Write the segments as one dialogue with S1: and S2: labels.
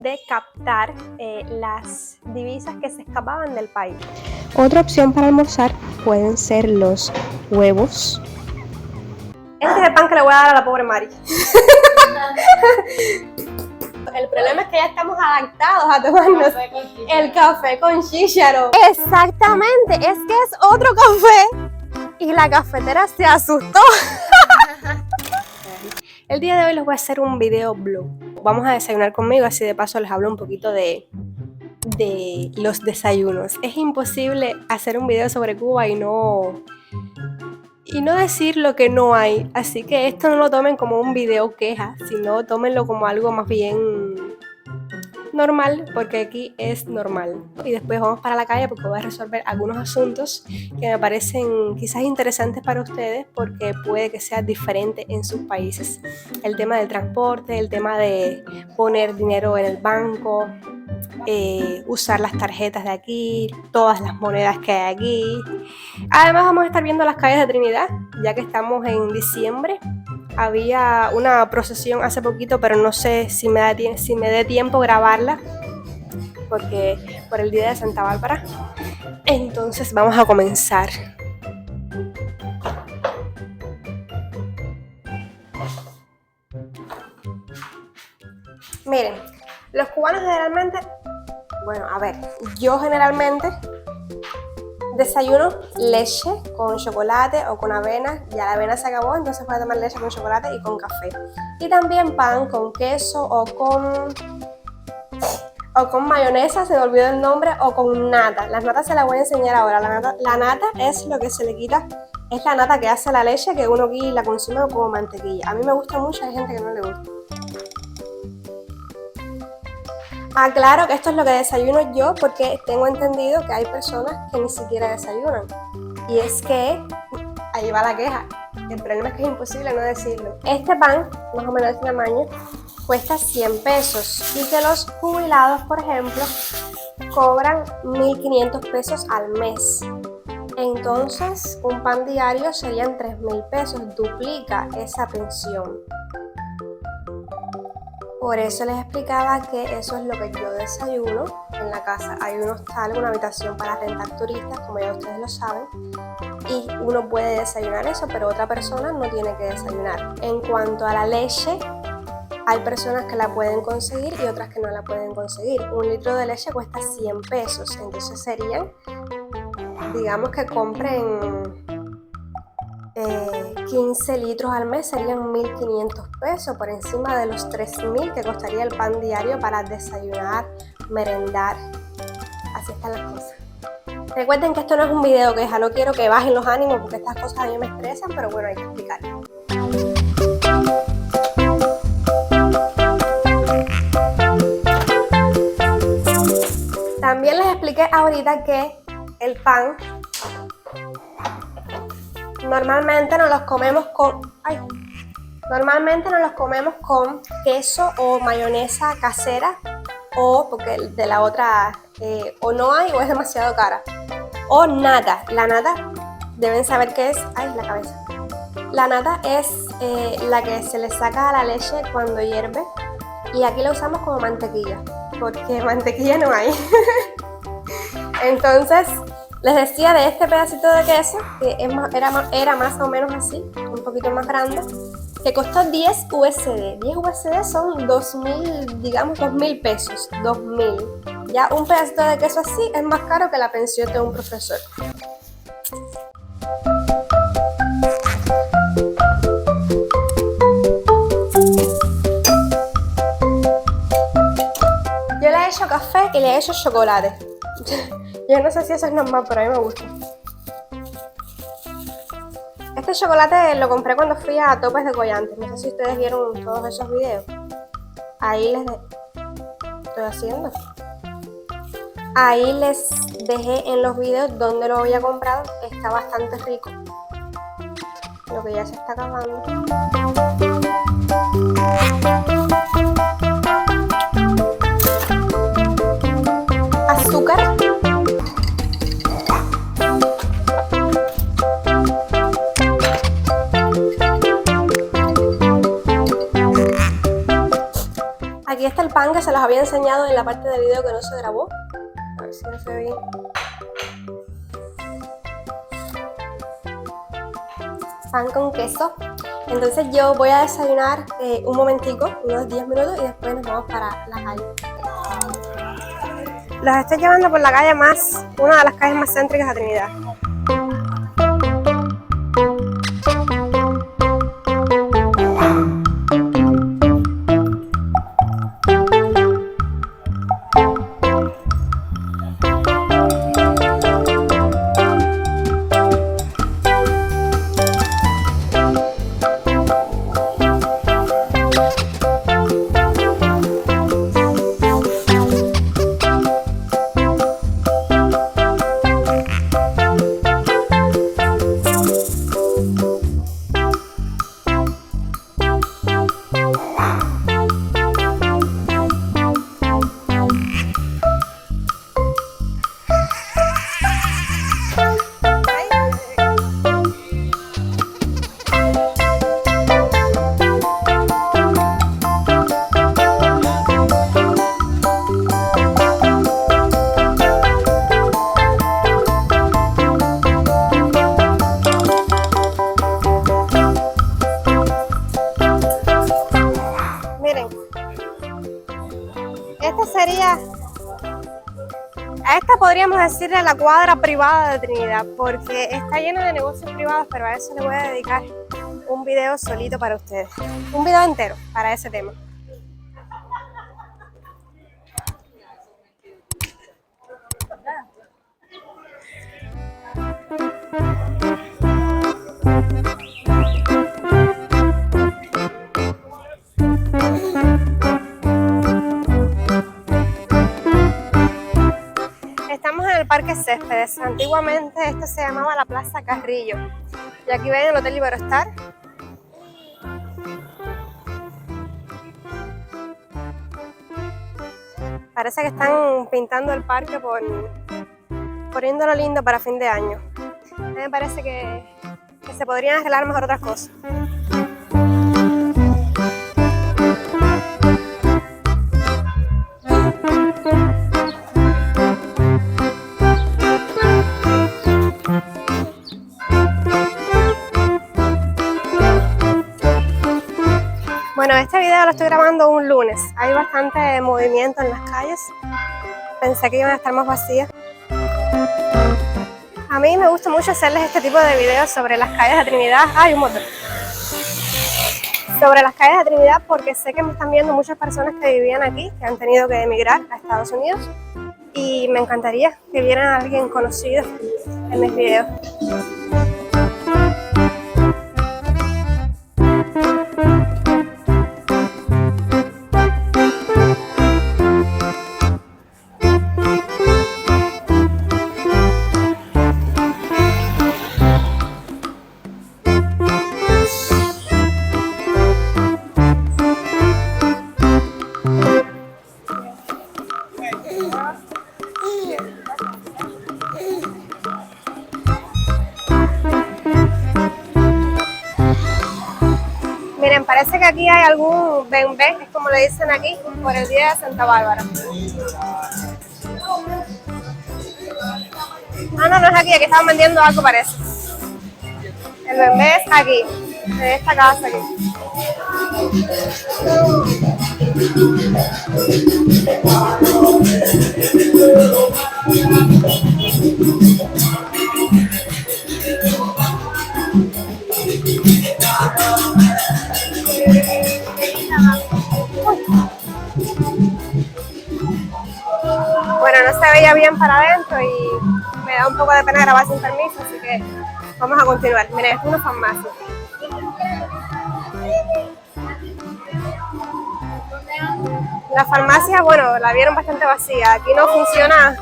S1: de captar las divisas que se escapaban del país.
S2: Otra opción para almorzar pueden ser los huevos.
S1: Este es el pan que le voy a dar a la pobre Mari. El problema es que ya estamos adaptados a tomarnos el café con chícharo. Exactamente, es que es otro café. Y la cafetera se asustó. El día de hoy les voy a hacer un video blog. Vamos a desayunar conmigo, así de paso les hablo un poquito de los desayunos. Es imposible hacer un video sobre Cuba y no decir lo que no hay. Así que esto no lo tomen como un video queja, sino tómenlo como algo más bien normal, porque aquí es normal. Y después vamos para la calle porque voy a resolver algunos asuntos que me parecen quizás interesantes para ustedes, porque puede que sea diferente en sus países. El tema del transporte, el tema de poner dinero en el banco, usar las tarjetas de aquí, todas las monedas que hay aquí. Además vamos a estar viendo las calles de Trinidad, ya que estamos en diciembre. Había una procesión hace poquito, pero no sé si me dé tiempo grabarla, porque por el día de Santa Bárbara. Entonces vamos a comenzar. Miren, los cubanos generalmente, yo generalmente desayuno leche con chocolate o con avena. Ya la avena se acabó, entonces voy a tomar leche con chocolate y con café. Y también pan con queso o con mayonesa, se me olvidó el nombre, o con nata. Las natas se las voy a enseñar ahora. La nata es lo que se le quita, es la nata que hace la leche, que uno aquí la consume como mantequilla. A mí me gusta mucho, hay gente que no le gusta. Aclaro que esto es lo que desayuno yo, porque tengo entendido que hay personas que ni siquiera desayunan. Y es que, ahí va la queja, el problema es que es imposible no decirlo. Este pan, más o menos de este tamaño, cuesta 100 pesos y que los jubilados, por ejemplo, cobran 1.500 pesos al mes. Entonces, un pan diario serían 3.000 pesos, duplica esa pensión. Por eso les explicaba que eso es lo que yo desayuno en la casa. Hay un hostal, una habitación para rentar turistas, como ya ustedes lo saben, y uno puede desayunar eso, pero otra persona no tiene que desayunar. En cuanto a la leche, hay personas que la pueden conseguir y otras que no la pueden conseguir. Un litro de leche cuesta 100 pesos, entonces serían, digamos que compren 15 litros al mes, serían 1.500 pesos, por encima de los 3.000 que costaría el pan diario para desayunar, merendar. Así están las cosas. Recuerden que esto no es un video queja, no quiero que bajen los ánimos porque estas cosas a mí me estresan, pero bueno, hay que explicarlo. También les expliqué ahorita que el pan normalmente nos los comemos con queso o mayonesa casera, o porque de la otra o no hay o es demasiado cara, o nata. La nata, deben saber qué es. La cabeza. La nata es la que se le saca a la leche cuando hierve, y aquí la usamos como mantequilla, porque mantequilla no hay. Entonces les decía de este pedacito de queso, que era más o menos así, un poquito más grande, que costó 10 USD. 10 USD son 2.000, digamos 2.000 pesos, 2.000. Ya un pedacito de queso así es más caro que la pensión de un profesor. Yo le he hecho café y le he hecho chocolate. Yo no sé si eso es normal, pero a mí me gusta. Este chocolate lo compré cuando fui a Topes de Collantes. No sé si ustedes vieron todos esos videos. Ahí les dejé en los videos donde lo había comprado. Está bastante rico. Lo que ya se está acabando. Azúcar. Aquí está el pan que se los había enseñado en la parte del video que no se grabó. A ver si no se ve bien. Pan con queso. Entonces yo voy a desayunar un momentico, unos 10 minutos, y después nos vamos para la calle. Los estoy llevando por la calle una de las calles más céntricas de Trinidad. A esta podríamos decirle la cuadra privada de Trinidad, porque está llena de negocios privados, pero a eso le voy a dedicar un video solito para ustedes. Un video entero para ese tema. Parque Céspedes. Antiguamente esto se llamaba la Plaza Carrillo. Y aquí ven el Hotel Iberostar. Parece que están pintando el parque poniéndolo lindo para fin de año. A mí me parece que se podrían arreglar mejor otras cosas. Bueno, este video lo estoy grabando un lunes. Hay bastante movimiento en las calles. Pensé que iban a estar más vacías. A mí me gusta mucho hacerles este tipo de videos sobre las calles de Trinidad. ¡Ay, un motor! Sobre las calles de Trinidad, porque sé que me están viendo muchas personas que vivían aquí, que han tenido que emigrar a Estados Unidos. Y me encantaría que vieran a alguien conocido en mis videos. Miren, parece que aquí hay algún bembé, es como le dicen aquí, por el día de Santa Bárbara. Ah, no, no es aquí, aquí estaban vendiendo algo, parece. El bembé es aquí, en esta casa aquí. Bueno, no se veía bien para adentro y me da un poco de pena grabar sin permiso, así que vamos a continuar. Miren, esto es una farmacia. La farmacia, bueno, la vieron bastante vacía. Aquí no funciona.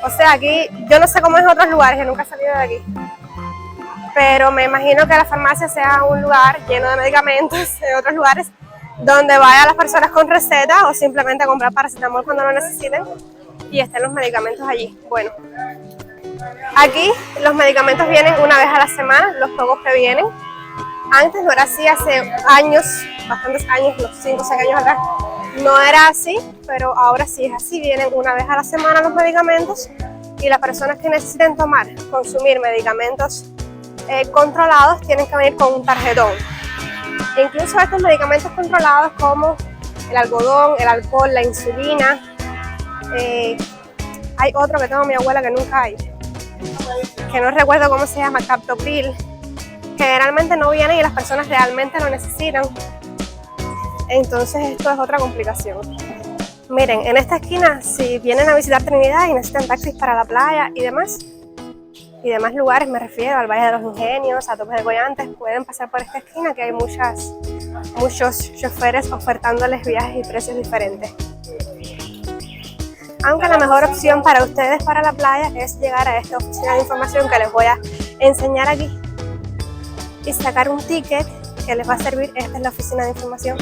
S1: O sea, aquí, yo no sé cómo es en otros lugares, yo nunca he salido de aquí. Pero me imagino que la farmacia sea un lugar lleno de medicamentos de otros lugares donde vayan las personas con receta o simplemente a comprar paracetamol cuando lo necesiten y estén los medicamentos allí. Bueno, aquí los medicamentos vienen una vez a la semana, los pocos que vienen. Antes no era así, hace años, bastantes años, unos 5 o 6 años atrás, no era así, pero ahora sí es así. Vienen una vez a la semana los medicamentos y las personas que necesiten consumir medicamentos controlados tienen que venir con un tarjetón. Incluso estos medicamentos controlados como el algodón, el alcohol, la insulina, hay otro que tengo mi abuela que nunca hay, que no recuerdo cómo se llama, captopril, generalmente no vienen y las personas realmente lo necesitan. Entonces esto es otra complicación. Miren, en esta esquina, si vienen a visitar Trinidad y necesitan taxis para la playa y demás lugares, me refiero al Valle de los Ingenios, a Topes de Goyantes, pueden pasar por esta esquina que hay muchos choferes ofertándoles viajes y precios diferentes. Aunque la mejor opción para ustedes para la playa es llegar a esta oficina de información que les voy a enseñar aquí y sacar un ticket que les va a servir. Esta es la oficina de información,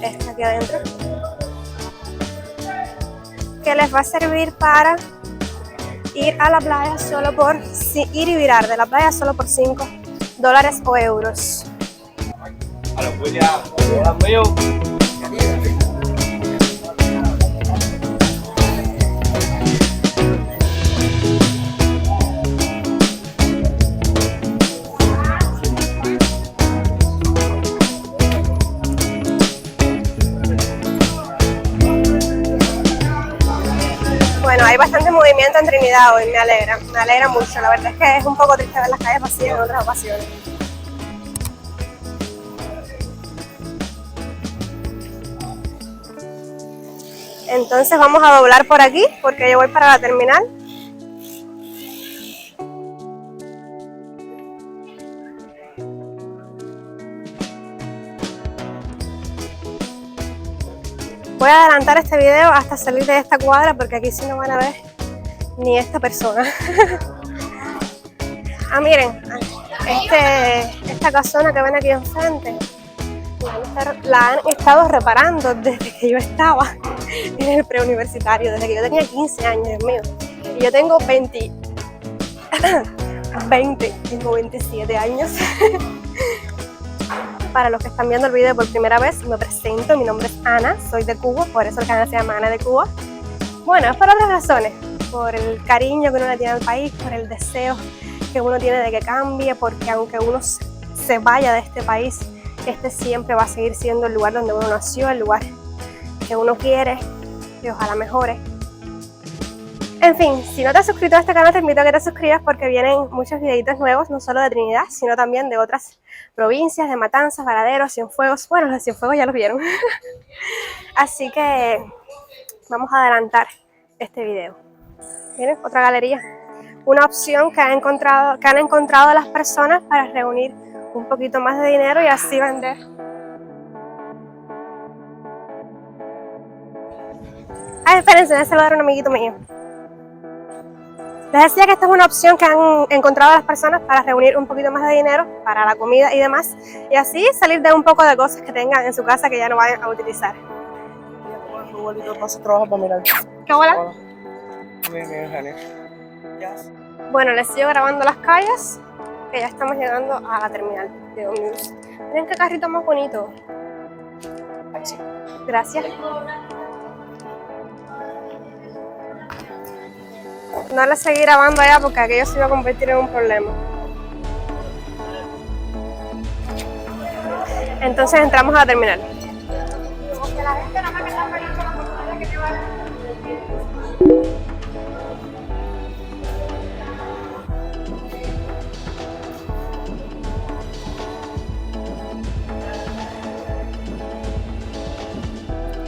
S1: esta aquí adentro, que les va a servir para ir a la playa ir y virar de la playa solo por $5 o euros. Bueno, hay bastante movimiento en Trinidad hoy, me alegra mucho. La verdad es que es un poco triste ver las calles vacías en otras ocasiones. Entonces vamos a doblar por aquí porque yo voy para la terminal. Voy a adelantar este video hasta salir de esta cuadra porque aquí sí no van a ver ni esta persona. Miren, esta casona que ven aquí enfrente la han estado reparando desde que yo estaba en el preuniversitario, desde que yo tenía 15 años, Dios mío. Y yo tengo 27 años. Para los que están viendo el video por primera vez, me presento, mi nombre es Ana, soy de Cuba, por eso el canal se llama Ana de Cuba. Bueno, es por otras razones, por el cariño que uno le tiene al país, por el deseo que uno tiene de que cambie, porque aunque uno se vaya de este país, este siempre va a seguir siendo el lugar donde uno nació, el lugar que uno quiere, y ojalá mejore. En fin, si no te has suscrito a este canal, te invito a que te suscribas porque vienen muchos videitos nuevos, no solo de Trinidad, sino también de otras provincias, de Matanzas, Varadero, Cienfuegos. Bueno, los Cienfuegos ya los vieron. Así que vamos a adelantar este video. Miren, otra galería. Una opción que han encontrado las personas para reunir un poquito más de dinero y así vender. Ay, espérense, déjenme saludar a un amiguito mío. Les decía que esta es una opción que han encontrado las personas para reunir un poquito más de dinero para la comida y demás, y así salir de un poco de cosas que tengan en su casa que ya no vayan a utilizar. ¿Qué hola? Bueno, les sigo grabando las calles, que ya estamos llegando a la terminal de ómnibus. Miren qué carrito más bonito. Gracias. No les seguí grabando allá porque aquello se iba a convertir en un problema. Entonces entramos a la terminal.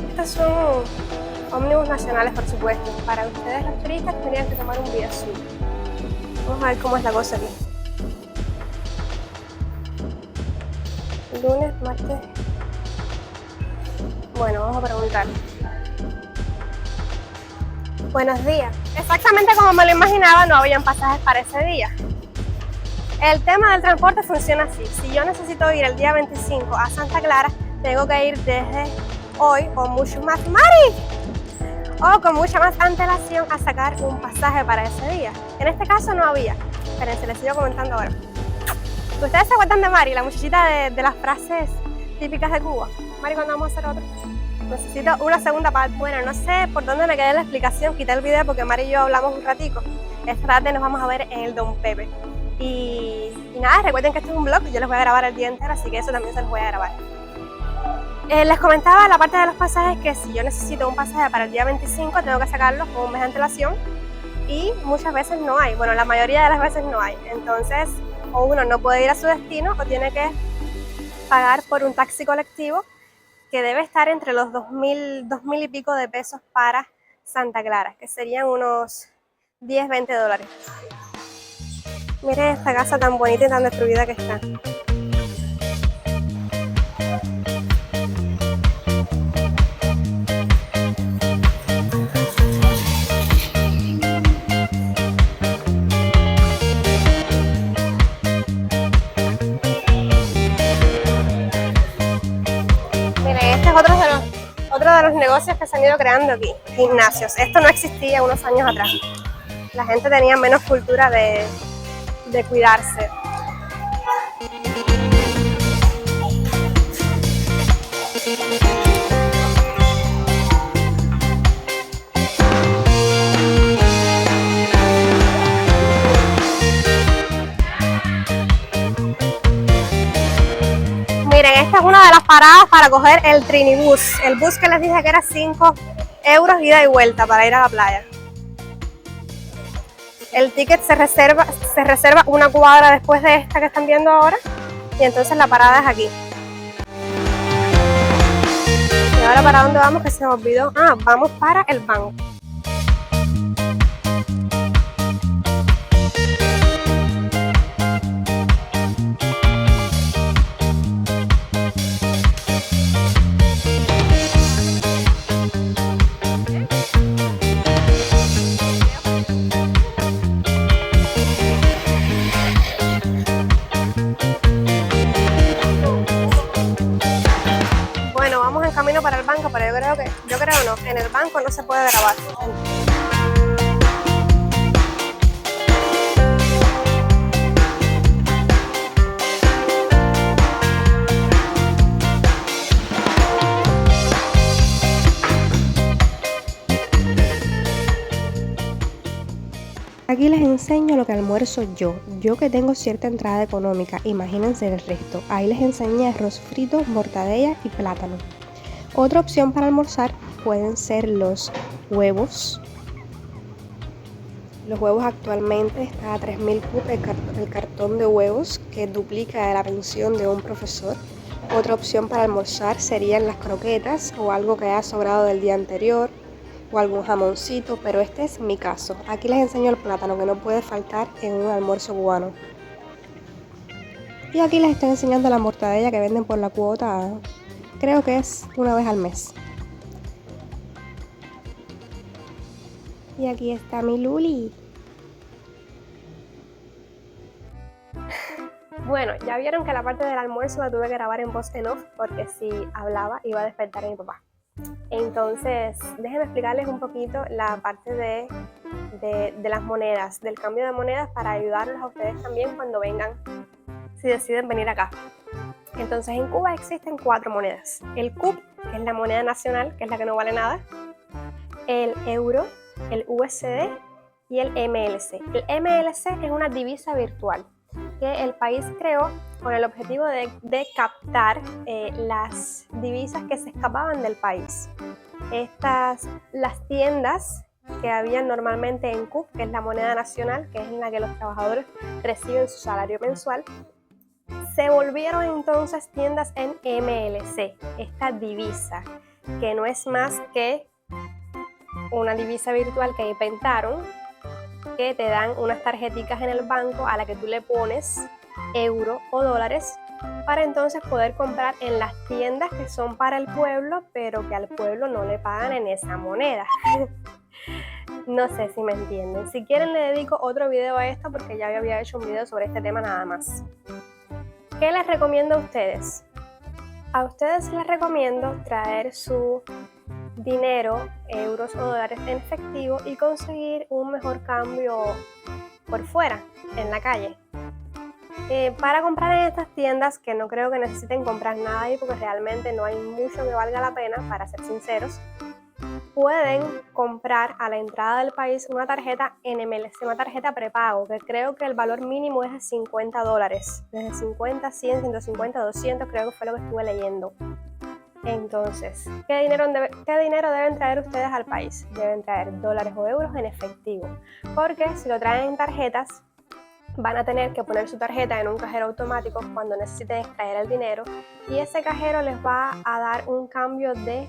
S1: Estos son ómnibus nacionales, por supuesto. Para ustedes los turistas tendrían que tomar un vía azul. Vamos a ver cómo es la cosa aquí. Lunes, martes. Bueno, vamos a preguntar. Buenos días. Exactamente como me lo imaginaba, no habían pasajes para ese día. El tema del transporte funciona así. Si yo necesito ir el día 25 a Santa Clara, tengo que ir desde hoy o mucho más. ¡Mari! O con mucha más antelación a sacar un pasaje para ese día. En este caso no había. Espérense, les sigo comentando ahora. ¿Ustedes se acuerdan de Mari, la muchachita de las frases típicas de Cuba? Mari, ¿cuándo vamos a hacer otro? Necesito una segunda parte. Bueno, no sé por dónde me quedé la explicación. Quité el video porque Mari y yo hablamos un ratico. Esta tarde nos vamos a ver en el Don Pepe. Y nada, recuerden que este es un vlog. Yo les voy a grabar el día entero, así que eso también se los voy a grabar. Les comentaba la parte de los pasajes que si yo necesito un pasaje para el día 25, tengo que sacarlo con un mes de antelación. Y muchas veces no hay. Bueno, la mayoría de las veces no hay. Entonces, o uno no puede ir a su destino o tiene que pagar por un taxi colectivo que debe estar entre los 2.000 y pico de pesos para Santa Clara, que serían unos 10-20 dólares. Miren esta casa tan bonita y tan destruida que está. Otro de los negocios que se han ido creando aquí, gimnasios. Esto no existía unos años atrás. La gente tenía menos cultura de cuidarse. Miren, esta es una de las paradas para coger el Trinibus, el bus que les dije que era 5 euros ida y vuelta para ir a la playa. El ticket se reserva una cuadra después de esta que están viendo ahora y entonces la parada es aquí. ¿Y ahora para dónde vamos? Que se me olvidó. Ah, vamos para el banco. Camino para el banco, pero yo creo no, en el banco no se puede grabar.
S2: Aquí les enseño lo que almuerzo yo que tengo cierta entrada económica, imagínense el resto. Ahí les enseñé arroz frito, mortadella y plátano. Otra opción para almorzar pueden ser los huevos. Los huevos actualmente está a 3.000 cup el cartón de huevos, que duplica la pensión de un profesor. Otra opción para almorzar serían las croquetas o algo que haya sobrado del día anterior o algún jamoncito, pero este es mi caso. Aquí les enseño el plátano, que no puede faltar en un almuerzo cubano. Y aquí les estoy enseñando la mortadella que venden por la cuota. Creo que es una vez al mes. Y aquí está mi Luli.
S1: Bueno, ya vieron que la parte del almuerzo la tuve que grabar en voz en off porque si hablaba iba a despertar a mi papá. Entonces, déjenme explicarles un poquito la parte de las monedas, del cambio de monedas para ayudarlos a ustedes también cuando vengan, si deciden venir acá. Entonces, en Cuba existen 4 monedas. El CUP, que es la moneda nacional, que es la que no vale nada. El euro, el USD y el MLC. El MLC es una divisa virtual que el país creó con el objetivo de captar las divisas que se escapaban del país. Las tiendas que habían normalmente en CUP, que es la moneda nacional, que es en la que los trabajadores reciben su salario mensual, se volvieron entonces tiendas en MLC, esta divisa, que no es más que una divisa virtual que inventaron, que te dan unas tarjeticas en el banco a la que tú le pones euro o dólares para entonces poder comprar en las tiendas que son para el pueblo, pero que al pueblo no le pagan en esa moneda. No sé si me entienden. Si quieren le dedico otro video a esto porque ya había hecho un video sobre este tema nada más. ¿Qué les recomiendo a ustedes? A ustedes les recomiendo traer su dinero, euros o dólares en efectivo y conseguir un mejor cambio por fuera, en la calle. Para comprar en estas tiendas, que no creo que necesiten comprar nada ahí porque realmente no hay mucho que valga la pena, para ser sinceros, pueden comprar a la entrada del país una tarjeta NMLC, una tarjeta prepago, que creo que el valor mínimo es de $50, desde 50, 100, 150, 200, creo que fue lo que estuve leyendo. Entonces, ¿qué dinero deben traer ustedes al país? Deben traer dólares o euros en efectivo, porque si lo traen en tarjetas, van a tener que poner su tarjeta en un cajero automático cuando necesiten extraer el dinero, y ese cajero les va a dar un cambio de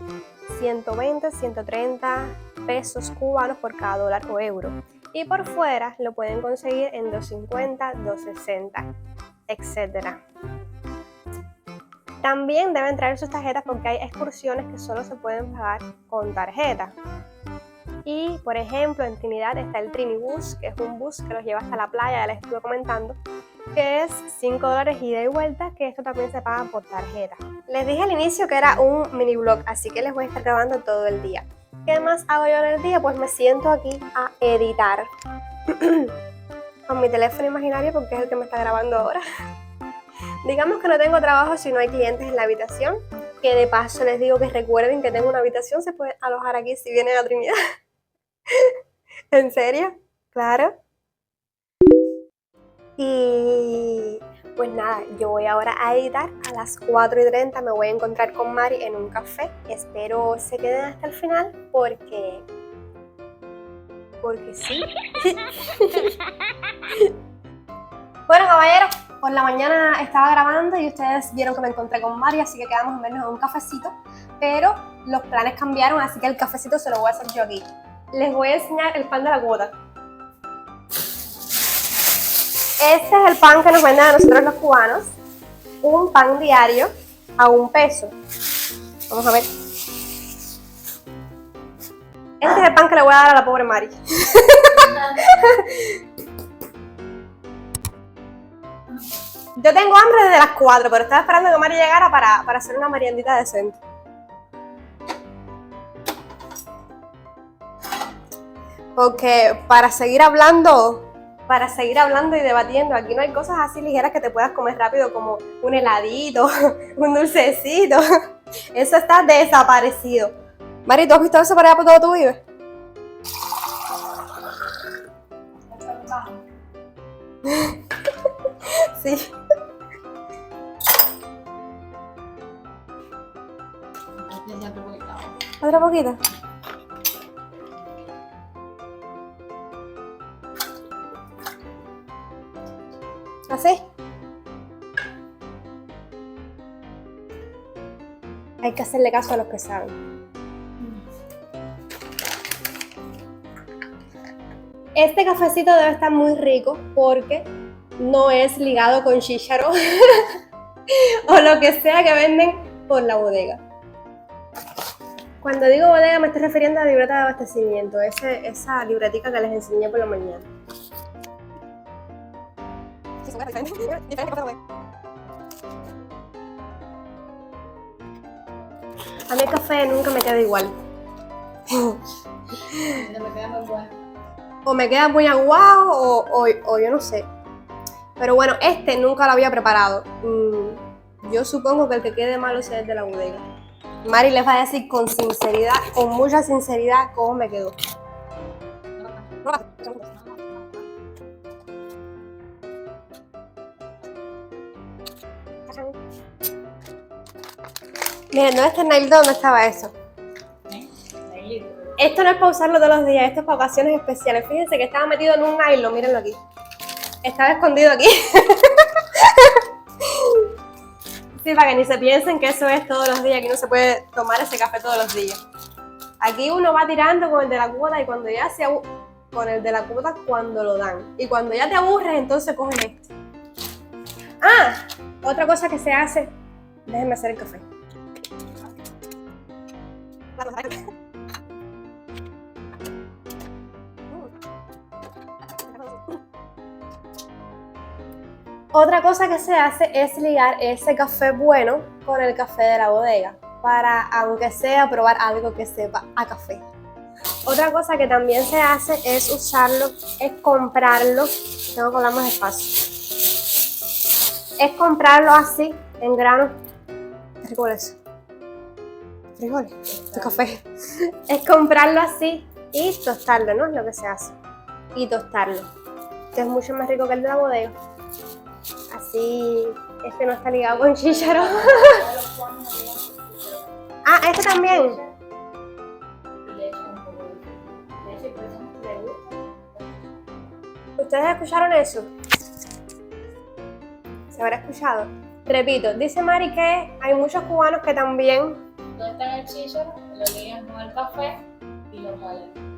S1: 120, 130 pesos cubanos por cada dólar o euro. Y por fuera lo pueden conseguir en 250, 260, etc. También deben traer sus tarjetas porque hay excursiones que solo se pueden pagar con tarjeta. Y por ejemplo en Trinidad está el Trinibus, que es un bus que los lleva hasta la playa, ya les estuve comentando, que es $5 ida y vuelta, que esto también se paga por tarjeta. Les dije al inicio que era un mini vlog, así que les voy a estar grabando todo el día. ¿Qué más hago yo en el día? Pues me siento aquí a editar con mi teléfono imaginario porque es el que me está grabando ahora. Digamos que no tengo trabajo si no hay clientes en la habitación, que de paso les digo que recuerden que tengo una habitación, se pueden alojar aquí si vienen a Trinidad. ¿En serio? Claro. Y pues nada, yo voy ahora a editar. A las 4:30 me voy a encontrar con Mari en un café. Espero se queden hasta el final porque sí. Bueno, caballeros, por la mañana estaba grabando y ustedes vieron que me encontré con Mari, así que quedamos en vernos en un cafecito, pero los planes cambiaron, así que el cafecito se lo voy a hacer yo aquí. Les voy a enseñar el pan de la cuota. Este es el pan que nos venden a nosotros los cubanos, un pan diario a $1. Vamos a ver. Este es el pan que le voy a dar a la pobre Mari. Yo tengo hambre desde las 4, pero estaba esperando que Mari llegara para hacer una meriendita decente. Porque para seguir hablando y debatiendo, aquí no hay cosas así ligeras que te puedas comer rápido como un heladito, un dulcecito. Eso está desaparecido. Mari, ¿tú has visto eso por allá por todo tu vives? Sí. ¿Otra poquita? ¿Así? Hay que hacerle caso a los que saben. Este cafecito debe estar muy rico porque no es ligado con chícharo o lo que sea que venden por la bodega. Cuando digo bodega me estoy refiriendo a la libreta de abastecimiento, esa libretica que les enseñé por la mañana. A mí el café nunca me queda igual. O me queda muy aguado o yo no sé. Pero bueno, este nunca lo había preparado. Yo supongo que el que quede malo sea el de la bodega. Mari les va a decir con sinceridad, con mucha sinceridad, cómo me quedó. Miren, ¿dónde está el nailito? ¿Dónde estaba eso? Esto no es para usarlo todos los días, esto es para ocasiones especiales. Fíjense que estaba metido en un nylon, mírenlo aquí. Estaba escondido aquí. Sí, para que ni se piensen que eso es todos los días, aquí no se puede tomar ese café todos los días. Aquí uno va tirando con el de la cuota y cuando ya se con el de la cuota cuando lo dan. Y cuando ya te aburres, entonces coges este. Ah, otra cosa que se hace, déjenme hacer el café. Otra cosa que se hace es ligar ese café bueno con el café de la bodega, para aunque sea probar algo que sepa a café. Otra cosa que también se hace es usarlo, es comprarlo. Tengo que hablar más despacio. es comprarlo así, en grano. ¿Qué frijoles? ¿Frijoles? ¿Tu café? Es comprarlo así y tostarlo, ¿no? Es lo que se hace. Y tostarlo. Que es mucho más rico que el de la bodega. Así, este no está ligado con chícharo. Ah, este también. ¿Ustedes escucharon eso? ¿Se habrá escuchado? Repito, dice Mari que hay muchos cubanos que también...
S3: Tostan el chícharo, lo ligan con el café y lo muelen.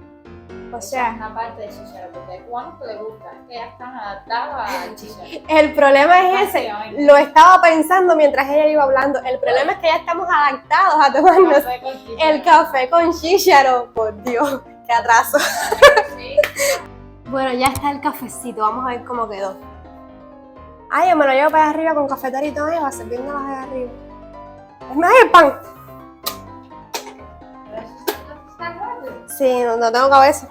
S1: O
S3: Esa
S1: sea,
S3: es una parte del chícharo, porque hay cubanos que les gusta, que ya están adaptados al chícharo.
S1: el problema es ese. Lo estaba pensando mientras ella iba hablando. El problema es que ya estamos adaptados a tomarnos
S3: Café con chícharo.
S1: el café con chícharo. Por Dios, qué atraso.
S3: Sí.
S1: Bueno, ya está el cafecito. Vamos a ver cómo quedó. Ay, yo me lo llevo para allá arriba con cafeterito, va sirviéndolas allá arriba. Es más el pan. Sí, no tengo cabeza.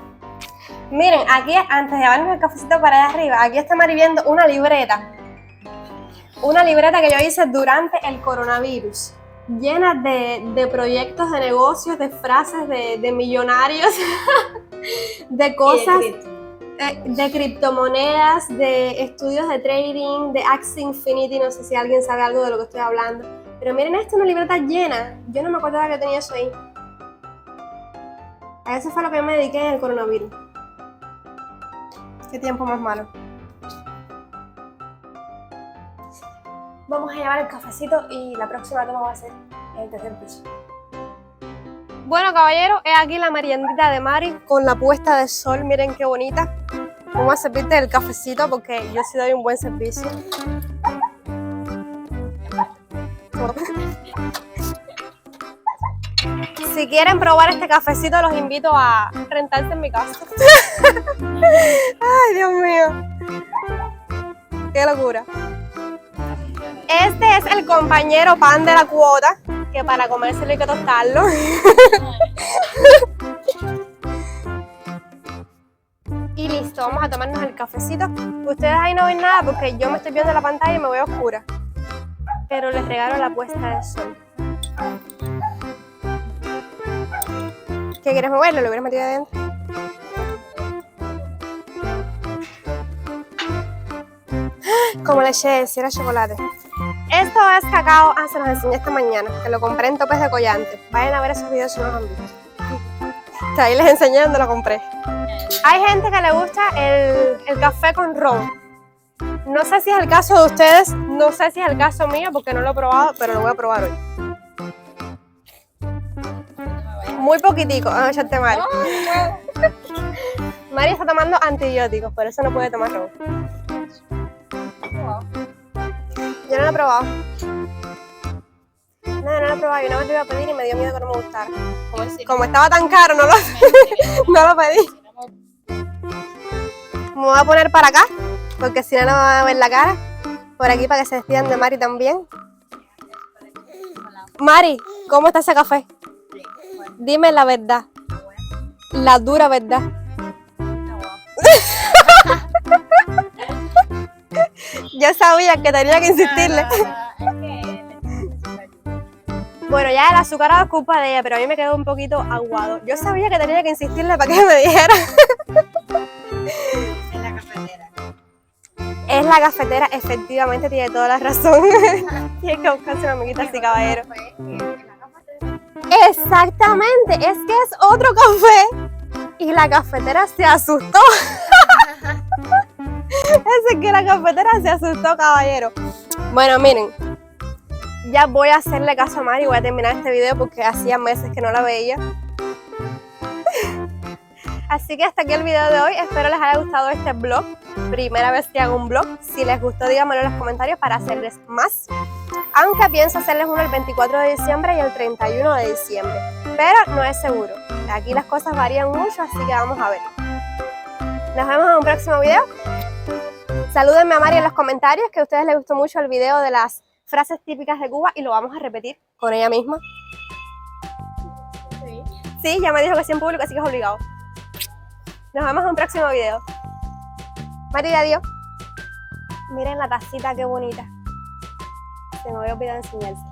S1: Miren, aquí, antes de llevarnos el cafecito para allá arriba, aquí está Mari viendo una libreta. Una libreta que yo hice durante el coronavirus. Llena de proyectos, de negocios, de frases de millonarios, de cosas, de criptomonedas, de estudios de trading, de Axie Infinity. No sé si alguien sabe algo de lo que estoy hablando. Pero miren, esto es una libreta llena. Yo no me acordaba que tenía eso ahí. A eso fue lo que yo me dediqué en el coronavirus. Qué tiempo más malo. Vamos a llevar el cafecito y la próxima toma va a ser en el tercer piso. Bueno, caballeros, es aquí la meriendita de Mari con la puesta de sol. Miren qué bonita. Vamos a servirte el cafecito porque yo sí doy un buen servicio. Si quieren probar este cafecito, los invito a rentarse en mi casa. Ay, Dios mío. Qué locura. Este es el compañero pan de la cuota, que para comérselo hay que tostarlo. Y listo, vamos a tomarnos el cafecito. Ustedes ahí no ven nada porque yo me estoy viendo la pantalla y me veo oscura. Pero les regalo la puesta de sol. ¿Qué quieres moverlo? ¿Lo hubieras metido adentro? Como leche, si era chocolate. Esto es cacao, se los enseñé esta mañana, que lo compré en Topes de Collante. Vayan a ver esos videos si no los han visto. Que ahí les enseñé dónde lo compré. Hay gente que le gusta el café con ron. No sé si es el caso de ustedes, no sé si es el caso mío porque no lo he probado, pero lo voy a probar hoy. Muy poquitico, vamos a echarte Mari. Mari está tomando antibióticos, por eso no puede tomar ron. Yo no lo he probado. No lo he probado. Yo una vez lo iba a pedir y me dio miedo que no me gustara. Como estaba tan caro, no lo pedí. Me voy a poner para acá, porque si no, no van a ver la cara. Por aquí para que se despidan de Mari también. Mari, ¿cómo está ese café? Dime la verdad. La dura verdad. Yo sabía que tenía que insistirle. Bueno, ya el azucarado es culpa de ella, pero a mí me quedó un poquito aguado. Yo sabía que tenía que insistirle para que me dijera.
S3: Es la cafetera.
S1: Es la cafetera, efectivamente tiene toda la razón. Tiene que buscarse una amiguita así, caballero. Exactamente, es que es otro café. Y la cafetera se asustó. Es que la cafetera se asustó, caballero. Bueno, miren. Ya voy a hacerle caso a Mari y voy a terminar este video porque hacía meses que no la veía. Así que hasta aquí el video de hoy. Espero les haya gustado este vlog. Primera vez que hago un vlog. Si les gustó, díganmelo en los comentarios para hacerles más. Aunque pienso hacerles uno el 24 de diciembre y el 31 de diciembre. Pero no es seguro. Aquí las cosas varían mucho, así que vamos a ver. Nos vemos en un próximo video. Salúdenme a Mari en los comentarios, que a ustedes les gustó mucho el video de las frases típicas de Cuba y lo vamos a repetir con ella misma. Sí, ya me dijo que sí en público, así que es obligado. Nos vemos en un próximo video. Mari, adiós. Miren la tacita, qué bonita. Se me había olvidado enseñárselo.